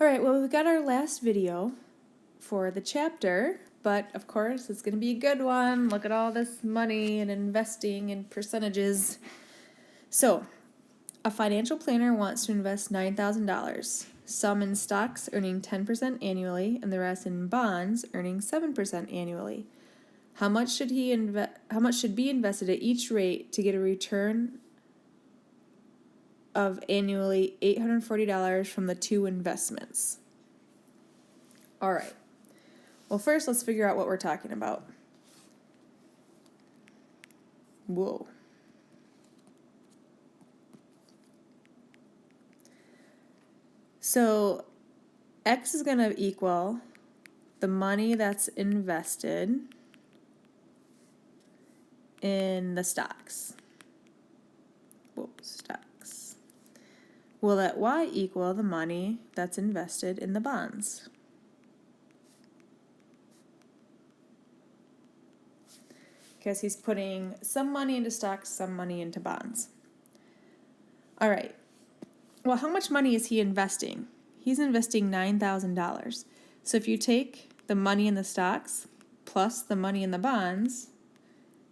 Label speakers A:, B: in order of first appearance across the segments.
A: All right, well, we've got our last video for the chapter, but of course it's going to be a good one. Look at all this money and investing and percentages. So, a financial planner wants to invest $9,000, some in stocks earning 10% annually and the rest in bonds earning 7% annually. How much should be invested at each rate to get a return of annually $840 from the two investments? All right. Well, first let's figure out what we're talking about. Whoa. So X is going to equal the money that's invested in the stocks. Whoa, stocks. Will let Y equal the money that's invested in the bonds? Because he's putting some money into stocks, some money into bonds. All right. Well, how much money is he investing? He's investing $9,000. So if you take the money in the stocks plus the money in the bonds,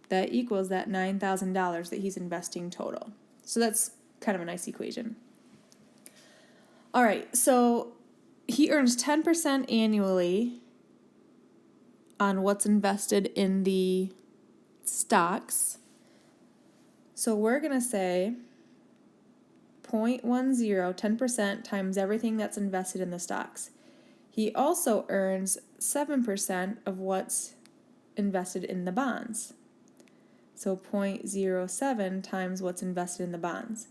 A: that equals that $9,000 that he's investing total. So that's kind of a nice equation. All right, so he earns 10% annually on what's invested in the stocks. So we're going to say 0.10, 10% times everything that's invested in the stocks. He also earns 7% of what's invested in the bonds. So 0.07 times what's invested in the bonds.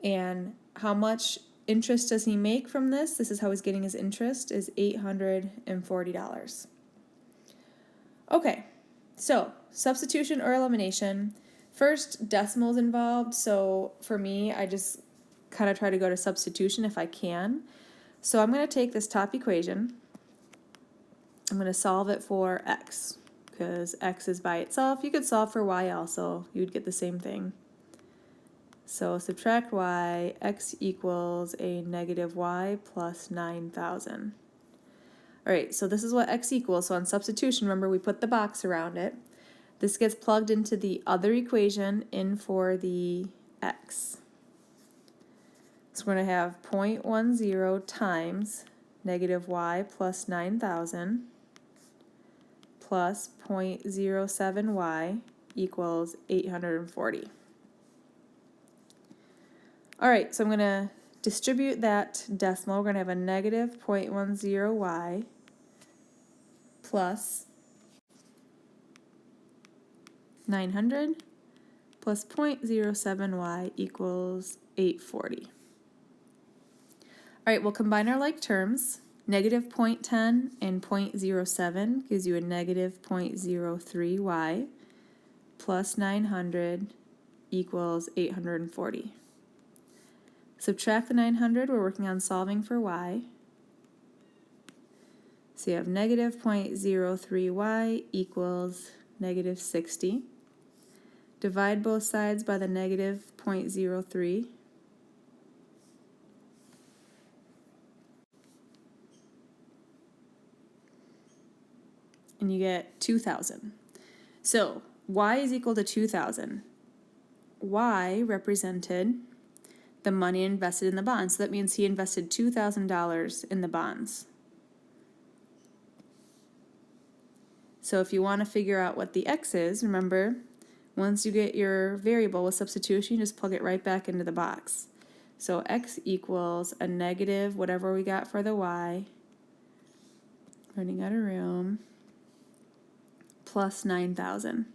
A: And how much interest does he make from this? This is how he's getting his interest, is $840. Okay, so substitution or elimination. First, decimals involved. So for me, I just kind of try to go to substitution if I can. So I'm going to take this top equation. I'm going to solve it for x, because x is by itself. You could solve for y also. You would get the same thing. So subtract y, x equals a negative y plus 9,000. All right, so this is what x equals. So on substitution, remember we put the box around it. This gets plugged into the other equation in for the x. So we're going to have 0.10 times negative y plus 9,000 plus 0.07y equals 840. All right, so I'm going to distribute that decimal. We're going to have a negative 0.10y plus 900 plus 0.07y equals 840. All right, we'll combine our like terms. Negative 0.10 and 0.07 gives you a negative 0.03y plus 900 equals 840. Subtract the 900, we're working on solving for y. So you have negative 0.03y equals negative 60. Divide both sides by the negative 0.03. And you get 2,000. So y is equal to 2,000. Y represented the money invested in the bonds. So that means he invested $2,000 in the bonds. So if you want to figure out what the x is, remember, once you get your variable with substitution, you just plug it right back into the box. So x equals a negative, whatever we got for the y, running out of room, plus 9,000.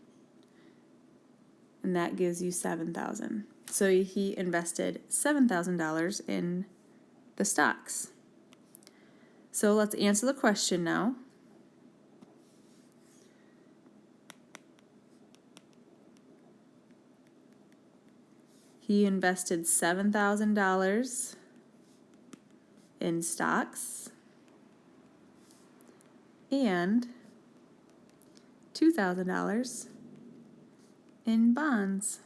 A: And that gives you 7,000. So he invested $7,000 in the stocks. So let's answer the question now. He invested $7,000 in stocks and $2,000 in bonds.